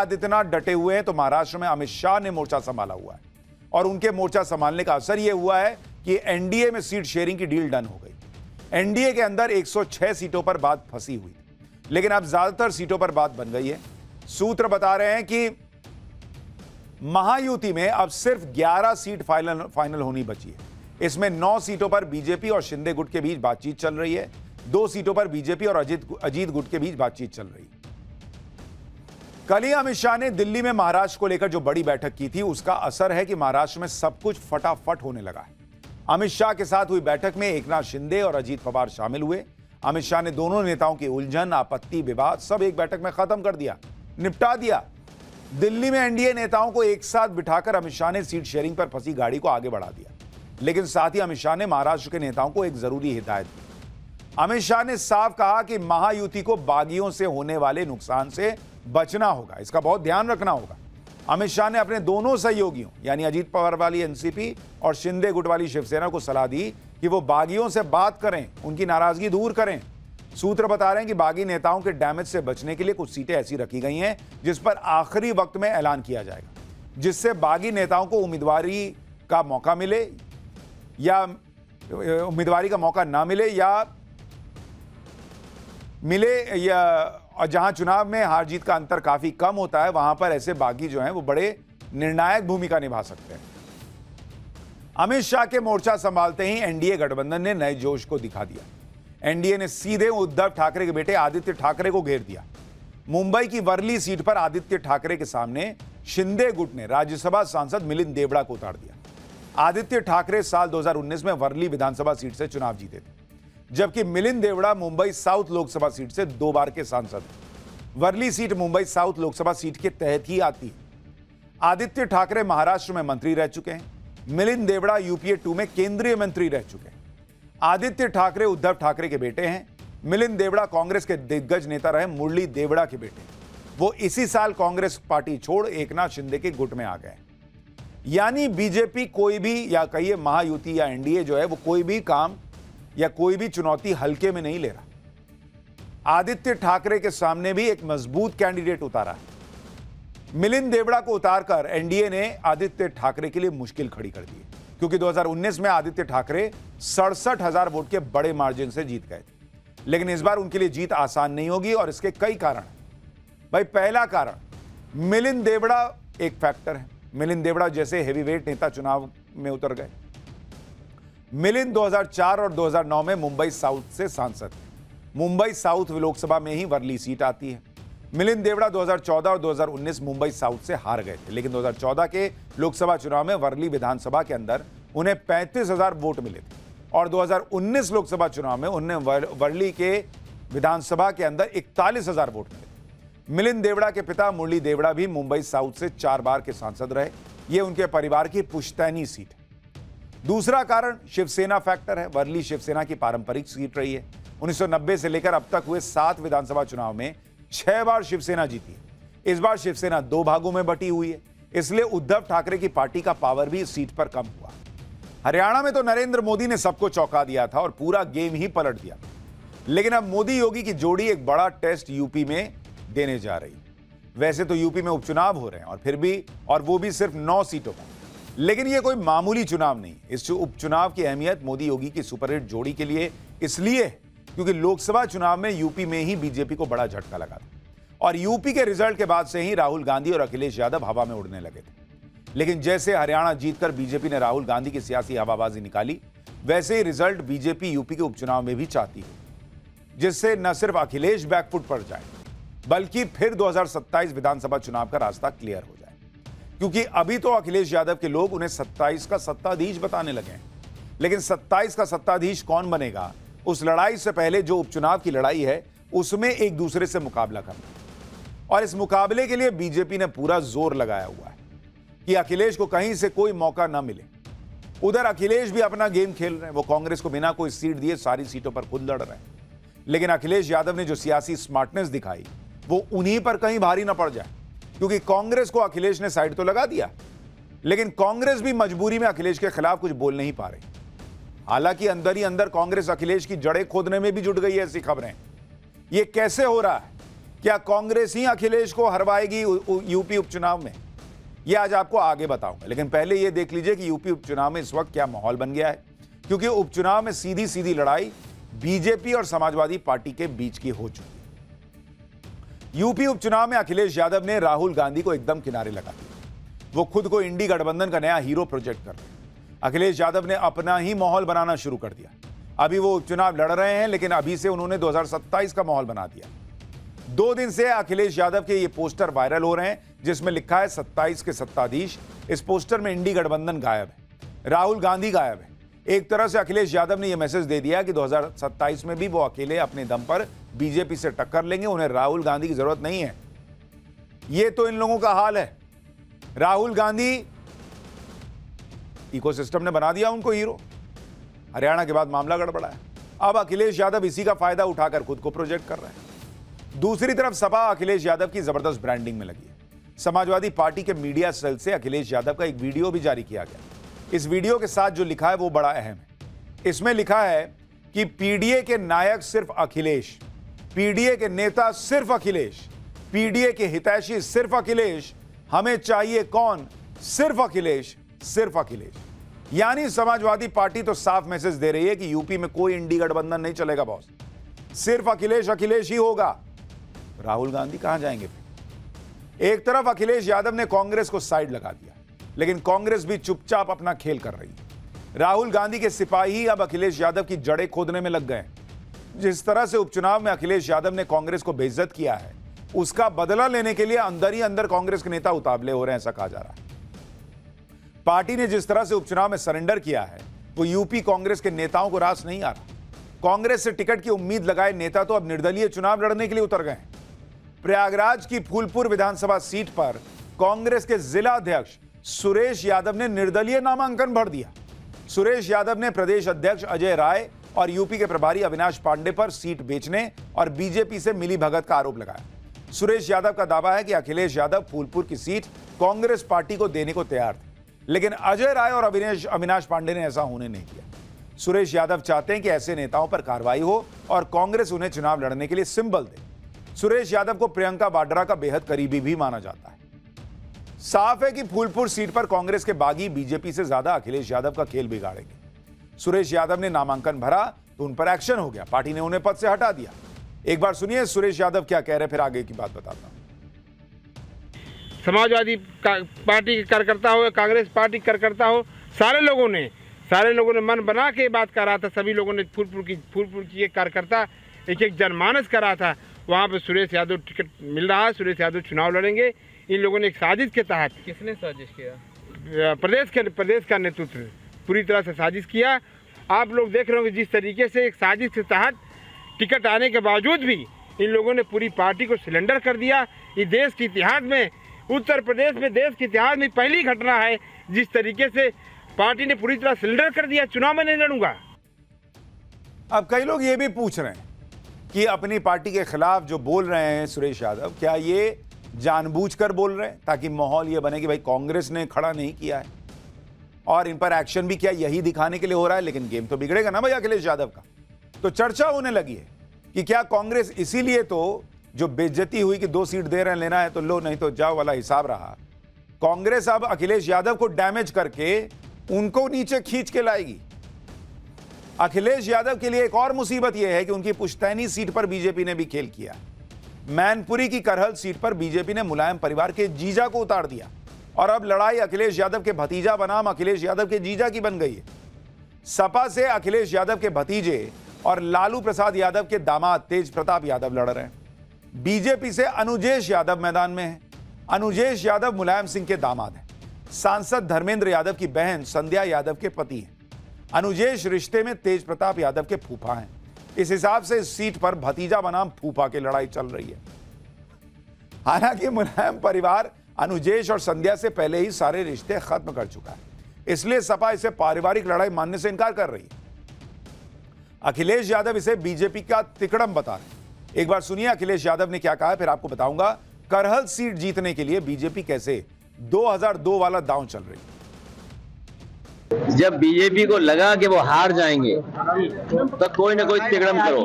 आदित्यनाथ डटे हुए हैं तो महाराष्ट्र में अमित शाह ने मोर्चा संभाला हुआ है और उनके मोर्चा संभालने का असर यह हुआ है कि एनडीए में सीट शेयरिंग की डील डन हो गई। एनडीए के अंदर 106 सीटों पर बात फंसी हुई थी, लेकिन अब ज्यादातर सीटों पर बात बन गई है। सूत्र बता रहे हैं कि महायुति में अब सिर्फ 11 सीट फाइनल होनी बची है। इसमें 9 सीटों पर बीजेपी और शिंदे गुट के बीच बातचीत चल रही है, 2 सीटों पर बीजेपी और अजीत गुट के बीच बातचीत चल रही है। कल ही अमित शाह ने दिल्ली में महाराष्ट्र को लेकर जो बड़ी बैठक की थी, उसका असर है कि महाराष्ट्र में सब कुछ फटाफट होने लगा है। अमित शाह के साथ हुई बैठक में एकनाथ शिंदे और अजीत पवार शामिल हुए। अमित शाह ने दोनों नेताओं की उलझन, आपत्ति, विवाद सब एक बैठक में खत्म कर दिया, निपटा दिया। दिल्ली में एनडीए नेताओं को एक साथ बिठाकर अमित शाह ने सीट शेयरिंग पर फंसी गाड़ी को आगे बढ़ा दिया। लेकिन साथ ही अमित शाह ने महाराष्ट्र के नेताओं को एक जरूरी हिदायत दी। अमित शाह ने साफ कहा कि महायुति को बागियों से होने वाले नुकसान से बचना होगा, इसका बहुत ध्यान रखना होगा। अमित शाह ने अपने दोनों सहयोगियों यानी अजीत पवार वाली एनसीपी और शिंदे गुट वाली शिवसेना को सलाह दी कि वो बागियों से बात करें, उनकी नाराजगी दूर करें। सूत्र बता रहे हैं कि बागी नेताओं के डैमेज से बचने के लिए कुछ सीटें ऐसी रखी गई हैं जिस पर आखिरी वक्त में ऐलान किया जाएगा, जिससे बागी नेताओं को उम्मीदवारी का मौका मिले या उम्मीदवारी का मौका ना मिले या और जहां चुनाव में हार जीत का अंतर काफी कम होता है, वहां पर ऐसे बागी जो हैं वो बड़े निर्णायक भूमिका निभा सकते हैं। अमित शाह के मोर्चा संभालते ही एनडीए गठबंधन ने नए जोश को दिखा दिया। एनडीए ने सीधे उद्धव ठाकरे के बेटे आदित्य ठाकरे को घेर दिया। मुंबई की वर्ली सीट पर आदित्य ठाकरे के सामने शिंदे गुट ने राज्यसभा सांसद मिलिंद देवड़ा को उतार दिया। आदित्य ठाकरे साल 2019 में वर्ली विधानसभा सीट से चुनाव जीते थे, जबकि मिलिंद देवड़ा मुंबई साउथ लोकसभा सीट से 2 बार के सांसद हैं। Worli seat Mumbai south Lok Sabha seat के तहत ही आती है। आदित्य ठाकरे महाराष्ट्र में मंत्री रह चुके हैं। मिलिंद देवड़ा यूपीए 2 में केंद्रीय मंत्री रह चुके हैं। आदित्य ठाकरे उद्धव ठाकरे के बेटे हैं। मिलिंद देवड़ा कांग्रेस के दिग्गज नेता रहे मुरली देवड़ा के बेटे। वो इसी साल कांग्रेस पार्टी छोड़ एकनाथ शिंदे के गुट में आ गए। यानी बीजेपी कोई भी या कहिए महायुति या एनडीए जो है वो कोई भी काम या कोई भी चुनौती हल्के में नहीं ले रहा। आदित्य ठाकरे के सामने भी एक मजबूत कैंडिडेट उतारा है। मिलिंद देवड़ा को उतारकर एनडीए ने आदित्य ठाकरे के लिए मुश्किल खड़ी कर दी, क्योंकि 2019 में आदित्य ठाकरे 67,000 वोट के बड़े मार्जिन से जीत गए थे। लेकिन इस बार उनके लिए जीत आसान नहीं होगी और इसके कई कारण हैं। भाई, पहला कारण मिलिंद देवड़ा एक फैक्टर है। मिलिंद देवड़ा जैसे हेवीवेट नेता चुनाव में उतर गए। मिलिंद 2004 और 2009 में मुंबई साउथ से सांसद थे। मुंबई साउथ लोकसभा में ही वर्ली सीट आती है। मिलिंद देवड़ा 2014 और 2019 मुंबई साउथ से हार गए थे, लेकिन 2014 के लोकसभा चुनाव में वर्ली विधानसभा के अंदर उन्हें 35,000 वोट मिले थे और 2019 लोकसभा चुनाव में उन्हें वर्ली के विधानसभा के अंदर 41,000 वोट मिले। मिलिंद देवड़ा के पिता मुरली देवड़ा भी मुंबई साउथ से 4 बार के सांसद रहे। यह उनके परिवार की पुश्तैनी सीट है। दूसरा कारण शिवसेना फैक्टर है। वर्ली शिवसेना की पारंपरिक सीट रही है। 1990 से लेकर अब तक हुए 7 विधानसभा चुनाव में 6 बार शिवसेना जीती है। इस बार शिवसेना 2 भागों में बटी हुई है, इसलिए उद्धव ठाकरे की पार्टी का पावर भी इस सीट पर कम हुआ। हरियाणा में तो नरेंद्र मोदी ने सबको चौंका दिया था और पूरा गेम ही पलट दिया। लेकिन अब मोदी योगी की जोड़ी एक बड़ा टेस्ट यूपी में देने जा रही। वैसे तो यूपी में उपचुनाव हो रहे हैं और वो भी सिर्फ 9 सीटों पर, लेकिन यह कोई मामूली चुनाव नहीं। इस उपचुनाव की अहमियत मोदी योगी की सुपरहिट जोड़ी के लिए इसलिए क्योंकि लोकसभा चुनाव में यूपी में ही बीजेपी को बड़ा झटका लगा था और यूपी के रिजल्ट के बाद से ही राहुल गांधी और अखिलेश यादव हवा में उड़ने लगे थे। लेकिन जैसे हरियाणा जीतकर बीजेपी ने राहुल गांधी की सियासी हवाबाजी निकाली, वैसे ही रिजल्ट बीजेपी यूपी के उपचुनाव में भी चाहती है, जिससे न सिर्फ अखिलेश बैकफुट पर जाए बल्कि फिर 2027 विधानसभा चुनाव का रास्ता क्लियर हो जाए। क्योंकि अभी तो अखिलेश यादव के लोग उन्हें 27 का सत्ताधीश बताने लगे हैं, लेकिन 27 का सत्ताधीश कौन बनेगा, उस लड़ाई से पहले जो उपचुनाव की लड़ाई है उसमें एक दूसरे से मुकाबला करना। और इस मुकाबले के लिए बीजेपी ने पूरा जोर लगाया हुआ है कि अखिलेश को कहीं से कोई मौका ना मिले। उधर अखिलेश भी अपना गेम खेल रहे हैं। वो कांग्रेस को बिना कोई सीट दिए सारी सीटों पर खुद लड़ रहे हैं। लेकिन अखिलेश यादव ने जो सियासी स्मार्टनेस दिखाई वो उन्हीं पर कहीं भारी ना पड़ जाए, क्योंकि कांग्रेस को अखिलेश ने साइड तो लगा दिया, लेकिन कांग्रेस भी मजबूरी में अखिलेश के खिलाफ कुछ बोल नहीं पा रही। हालांकि अंदर ही अंदर कांग्रेस अखिलेश की जड़ें खोदने में भी जुट गई है। ऐसी खबरें ये कैसे हो रहा है, क्या कांग्रेस ही अखिलेश को हरवाएगी यूपी उपचुनाव में? यह आज आपको आगे बताऊंगा, लेकिन पहले यह देख लीजिए कि यूपी उपचुनाव में इस वक्त क्या माहौल बन गया है। क्योंकि उपचुनाव में सीधी सीधी लड़ाई बीजेपी और समाजवादी पार्टी के बीच की हो चुकी है। यूपी उपचुनाव में अखिलेश यादव ने राहुल गांधी को एकदम किनारे लगा दिया। वो खुद को इंडी गठबंधन का नया हीरो प्रोजेक्ट कर रहे हैं। अखिलेश यादव ने अपना ही माहौल बनाना शुरू कर दिया। अभी वो उपचुनाव लड़ रहे हैं, लेकिन अभी से उन्होंने 2027 का माहौल बना दिया। 2 दिन से अखिलेश यादव के ये पोस्टर वायरल हो रहे हैं, जिसमें लिखा है 27 के सत्ताधीश। इस पोस्टर में इंडी गठबंधन गायब है, राहुल गांधी गायब है। एक तरह से अखिलेश यादव ने यह मैसेज दे दिया कि 2027 में भी वो अकेले अपने दम पर बीजेपी से टक्कर लेंगे, उन्हें राहुल गांधी की जरूरत नहीं है। ये तो इन लोगों का हाल है। राहुल गांधी इकोसिस्टम ने बना दिया उनको हीरो। हरियाणा के बाद मामला गड़बड़ा है। अब अखिलेश यादव इसी का फायदा उठाकर खुद को प्रोजेक्ट कर रहे हैं। दूसरी तरफ सपा अखिलेश यादव की जबरदस्त ब्रांडिंग में लगी है। समाजवादी पार्टी के मीडिया सेल से अखिलेश यादव का एक वीडियो भी जारी किया गया। इस वीडियो के साथ जो लिखा है वो बड़ा अहम है। इसमें लिखा है कि पीडीए के नायक सिर्फ अखिलेश, पीडीए के नेता सिर्फ अखिलेश, पीडीए के हितैषी सिर्फ अखिलेश, हमें चाहिए कौन? सिर्फ अखिलेश, सिर्फ अखिलेश। यानी समाजवादी पार्टी तो साफ मैसेज दे रही है कि यूपी में कोई इंडी गठबंधन नहीं चलेगा बॉस, सिर्फ अखिलेश अखिलेश ही होगा। राहुल गांधी कहां जाएंगे फिर? एक तरफ अखिलेश यादव ने कांग्रेस को साइड लगा दिया, लेकिन कांग्रेस भी चुपचाप अपना खेल कर रही है। राहुल गांधी के सिपाही अब अखिलेश यादव की जड़ें खोदने में लग गए। जिस तरह से उपचुनाव में अखिलेश यादव ने कांग्रेस को बेइज्जत किया है, उसका बदला लेने के लिए अंदर ही अंदर कांग्रेस के नेता उतावले हो रहे हैं, ऐसा कहा जा रहा है। पार्टी ने जिस तरह से उपचुनाव में सरेंडर किया है, वो यूपी कांग्रेस के नेताओं को रास नहीं आ रहा। कांग्रेस से टिकट की उम्मीद लगाए नेता तो अब निर्दलीय चुनाव लड़ने के लिए उतर गए। प्रयागराज की फूलपुर विधानसभा सीट पर कांग्रेस के जिला अध्यक्ष सुरेश यादव ने निर्दलीय नामांकन भर दिया। सुरेश यादव ने प्रदेश अध्यक्ष अजय राय और यूपी के प्रभारी अविनाश पांडे पर सीट बेचने और बीजेपी से मिलीभगत का आरोप लगाया। सुरेश यादव का दावा है कि अखिलेश यादव फूलपुर की सीट कांग्रेस पार्टी को देने को तैयार थे, लेकिन अजय राय और अविनाश पांडे ने ऐसा होने नहीं दिया। सुरेश यादव चाहते हैं कि ऐसे नेताओं पर कार्रवाई हो और कांग्रेस उन्हें चुनाव लड़ने के लिए सिंबल दे। सुरेश यादव को प्रियंका वाड्रा का बेहद करीबी भी माना जाता है। साफ है कि फूलपुर सीट पर कांग्रेस के बागी बीजेपी से ज्यादा अखिलेश यादव का खेल बिगाड़ेंगे। सुरेश यादव ने नामांकन भरा तो उन पर एक्शन हो गया, पार्टी ने उन्हें पद से हटा दिया। एक बार सुनिए सुरेश यादव क्या कह रहे, फिर आगे की बात बताता हूं। समाजवादी पार्टी के कार्यकर्ता हो, कांग्रेस पार्टी के कार्यकर्ता हो, सारे लोगों ने मन बना के बात कर रहा था। सभी लोगों ने फूलपुर की एक कार्यकर्ता एक जनमानस कर रहा था, वहाँ पे सुरेश यादव टिकट मिल रहा है, सुरेश यादव चुनाव लड़ेंगे। इन लोगों ने एक साजिश के तहत, किसने साजिश किया? प्रदेश का नेतृत्व पूरी तरह से साजिश किया। आप लोग देख रहे होंगे जिस तरीके से एक साजिश के तहत टिकट आने के बावजूद भी इन लोगों ने पूरी पार्टी को सिलेंडर कर दिया। ये देश के इतिहास में, उत्तर प्रदेश में देश के इतिहास में पहली घटना है जिस तरीके से पार्टी ने पूरी तरह सिलेंडर कर दिया, चुनाव में नहीं लड़ूंगा। अब कई लोग ये भी पूछ रहे हैं कि अपनी पार्टी के खिलाफ जो बोल रहे हैं सुरेश यादव, क्या ये जानबूझकर बोल रहे हैं ताकि माहौल ये बने कि भाई कांग्रेस ने खड़ा नहीं किया है और इन पर एक्शन भी किया, यही दिखाने के लिए हो रहा है? लेकिन गेम तो बिगड़ेगा ना भाई अखिलेश यादव का। तो चर्चा होने लगी है कि क्या कांग्रेस इसीलिए तो जो बेइज्जती हुई कि 2 सीट दे रहे हैं, लेना है तो लो, नहीं तो जाओ वाला हिसाब रहा। कांग्रेस अब अखिलेश यादव को डैमेज करके उनको नीचे खींच के लाएगी। अखिलेश यादव के लिए एक और मुसीबत यह है कि उनकी पुश्तैनी सीट पर बीजेपी ने भी खेल किया। मैनपुरी की करहल सीट पर बीजेपी ने मुलायम परिवार के जीजा को उतार दिया और अब लड़ाई अखिलेश यादव के भतीजा बनाम अखिलेश यादव के जीजा की बन गई है। सपा से अखिलेश यादव के भतीजे और लालू प्रसाद यादव के दामाद तेज प्रताप यादव लड़ रहे हैं। बीजेपी से अनुजेश यादव मैदान में है। अनुजेश यादव मुलायम सिंह के दामाद हैं। सांसद धर्मेंद्र यादव की बहन संध्या यादव के पति हैं। अनुजेश रिश्ते में तेज प्रताप यादव के फूफा हैं। इस हिसाब से इस सीट पर भतीजा बनाम फूफा की लड़ाई चल रही है। हालांकि मुलायम परिवार अनुजेश और संध्या से पहले ही सारे रिश्ते खत्म कर चुका है, इसलिए सपा इसे पारिवारिक लड़ाई मानने से इनकार कर रही है। अखिलेश यादव इसे बीजेपी का तिकड़म बता रहे हैं। एक बार सुनिए अखिलेश यादव ने क्या कहा है, फिर आपको बताऊंगा करहल सीट जीतने के लिए बीजेपी कैसे 2002 वाला दांव चल रही है। जब बीजेपी को लगा कि वो हार जाएंगे तो कोई ना कोई तिकड़म करो,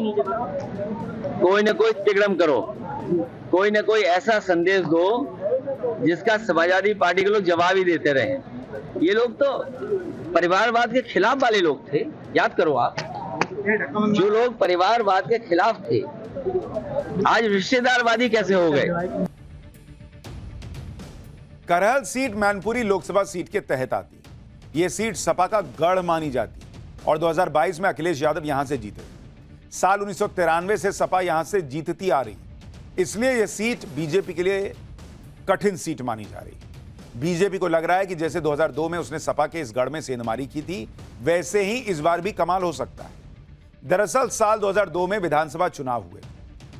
कोई ना कोई तिकड़म करो, कोई ना कोई ऐसा संदेश दो जिसका समाजवादी पार्टी के लोग जवाब ही देते रहे। ये लोग तो परिवारवाद के खिलाफ वाले लोग थे, याद करो आप। जो लोग परिवारवाद के खिलाफ थे आज रिश्तेदारवादी कैसे हो गए। करहल सीट मैनपुरी लोकसभा सीट के तहत आती है। यह सीट सपा का गढ़ मानी जाती है और 2022 में अखिलेश यादव यहां से जीते। साल 1993 से सपा यहां से जीतती आ रही, इसलिए यह सीट बीजेपी के लिए कठिन सीट मानी जा रही। बीजेपी को लग रहा है कि जैसे 2002 में उसने सपा के इस गढ़ में सेंधमारी की थी, वैसे ही इस बार भी कमाल हो सकता है। दरअसल साल 2002 में विधानसभा चुनाव हुए।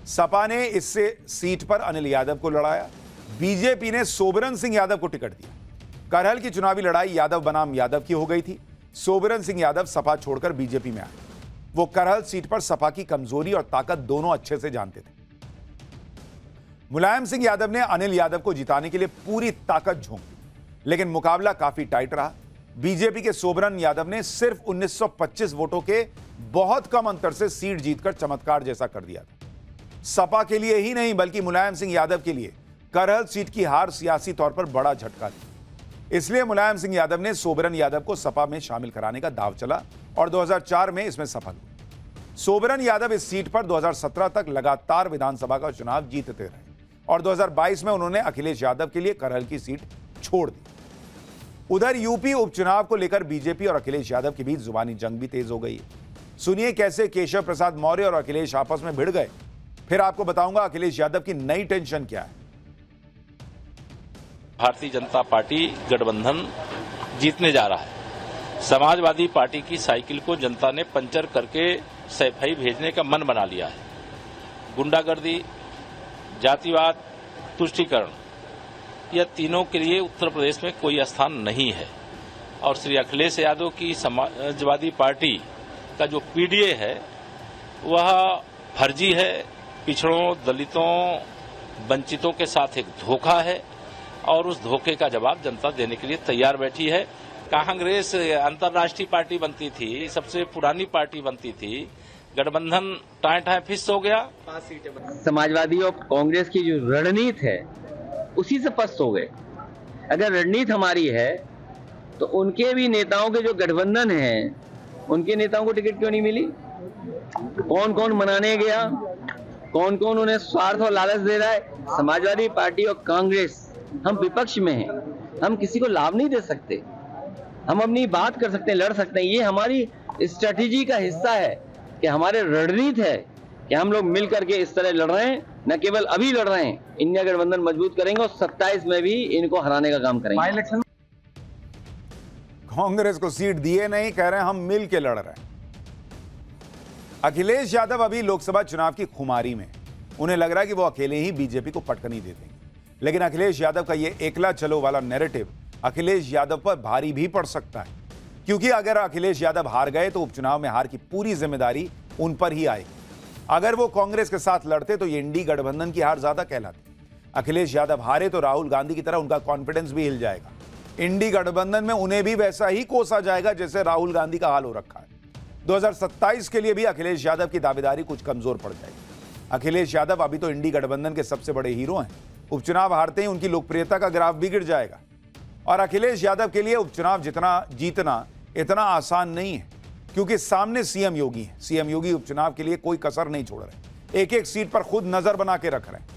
सपा ने इससे सीट पर अनिल यादव को लड़ाया, बीजेपी ने सोबरन सिंह यादव को टिकट दिया। करहल की चुनावी लड़ाई यादव बनाम यादव की हो गई थी। सोबरन सिंह यादव सपा छोड़कर बीजेपी में आए। वो करहल सीट पर सपा की कमजोरी और ताकत दोनों अच्छे से जानते थे। मुलायम सिंह यादव ने अनिल यादव को जिताने के लिए पूरी ताकत झोंक दी, लेकिन मुकाबला काफी टाइट रहा। बीजेपी के सोबरन यादव ने सिर्फ 1925 वोटों के बहुत कम अंतर से सीट जीतकर चमत्कार जैसा कर दिया था। सपा के लिए ही नहीं बल्कि मुलायम सिंह यादव के लिए करहल सीट की हार सियासी तौर पर बड़ा झटका थी। इसलिए मुलायम सिंह यादव ने सोबरन यादव को सपा में शामिल कराने का दांव चला और 2004 में इसमें सफल हुए। सोबरन यादव इस सीट पर 2017 तक लगातार विधानसभा का चुनाव जीतते रहे और 2022 में उन्होंने अखिलेश यादव के लिए करहल की सीट छोड़ दी। उधर यूपी उपचुनाव को लेकर बीजेपी और अखिलेश यादव के बीच जुबानी जंग भी तेज हो गई है। सुनिए कैसे केशव प्रसाद मौर्य और अखिलेश आपस में भिड़ गए। फिर आपको बताऊंगा अखिलेश यादव की नई टेंशन क्या है। भारतीय जनता पार्टी गठबंधन जीतने जा रहा है। समाजवादी पार्टी की साइकिल को जनता ने पंचर करके सैफई भेजने का मन बना लिया है। गुंडागर्दी, जातिवाद, तुष्टीकरण, यह तीनों के लिए उत्तर प्रदेश में कोई स्थान नहीं है और श्री अखिलेश यादव की समाजवादी पार्टी का जो पीडीए है वह फर्जी है, पिछड़ों, दलितों, वंचितों के साथ एक धोखा है और उस धोखे का जवाब जनता देने के लिए तैयार बैठी है। कांग्रेस अंतर्राष्ट्रीय पार्टी बनती थी, सबसे पुरानी पार्टी बनती थी, गठबंधन टाएं फिस हो गया। समाजवादी और कांग्रेस की जो रणनीति है उसी से पस्त हो गए। अगर रणनीति हमारी है तो उनके भी नेताओं के जो गठबंधन है उनके नेताओं को टिकट क्यों नहीं मिली? कौन कौन मनाने गया, कौन कौन उन्हें स्वार्थ और लालच दे रहा है? समाजवादी पार्टी और कांग्रेस हम विपक्ष में हैं, हम किसी को लाभ नहीं दे सकते, हम अपनी बात कर सकते हैं, लड़ सकते हैं। ये हमारी स्ट्रेटेजी का हिस्सा है कि हमारे रणनीति है कि हम लोग मिल करके इस तरह लड़ रहे हैं, न केवल अभी लड़ रहे हैं, इंडिया गठबंधन मजबूत करेंगे और 27 में भी इनको हराने का काम करेंगे। कांग्रेस को सीट दिए नहीं, कह रहे हैं हम मिल के लड़ रहे हैं। अखिलेश यादव अभी लोकसभा चुनाव की खुमारी में, उन्हें लग रहा है कि वो अकेले ही बीजेपी को पटकनी दे देंगे। लेकिन अखिलेश यादव का ये एकला चलो वाला नैरेटिव अखिलेश यादव पर भारी भी पड़ सकता है, क्योंकि अगर अखिलेश यादव हार गए तो उपचुनाव में हार की पूरी जिम्मेदारी उन पर ही आएगी। अगर वो कांग्रेस के साथ लड़ते तो ये इंडी गठबंधन की हार ज्यादा कहलाती। अखिलेश यादव हारे तो राहुल गांधी की तरह उनका कॉन्फिडेंस भी हिल जाएगा। इंडी गठबंधन में उन्हें भी वैसा ही कोसा जाएगा जैसे राहुल गांधी का हाल हो रखा है। 2027 के लिए भी अखिलेश यादव की दावेदारी कुछ कमजोर पड़ जाएगी। अखिलेश यादव अभी तो इंडी गठबंधन के सबसे बड़े हीरो हैं। उपचुनाव हारते ही उनकी लोकप्रियता का ग्राफ भी गिर जाएगा और अखिलेश यादव के लिए उपचुनाव जीतना इतना आसान नहीं है, क्योंकि सामने सीएम योगी है। सीएम योगी उपचुनाव के लिए कोई कसर नहीं छोड़ रहे, एक एक सीट पर खुद नजर बना के रख रहे हैं।